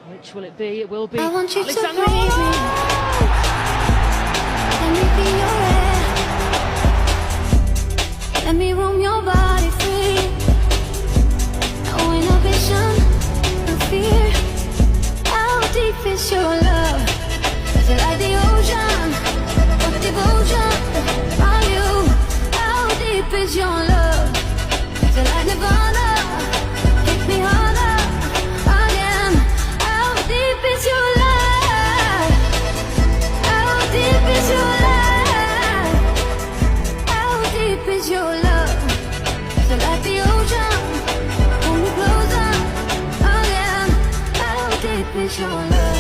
Which will it be? It will be I want you to Alexander hold Easy. Let me be your air. Let me roam your body free. No inhibition, no fear. How deep is your love? Is it like the ocean? What devotion are you? How deep is your love? Is it like Nirvana? Hit me harder again. How deep is your love? How deep is your love? How deep is your love? Is it like the ocean? Pull me closer again. How deep is your love?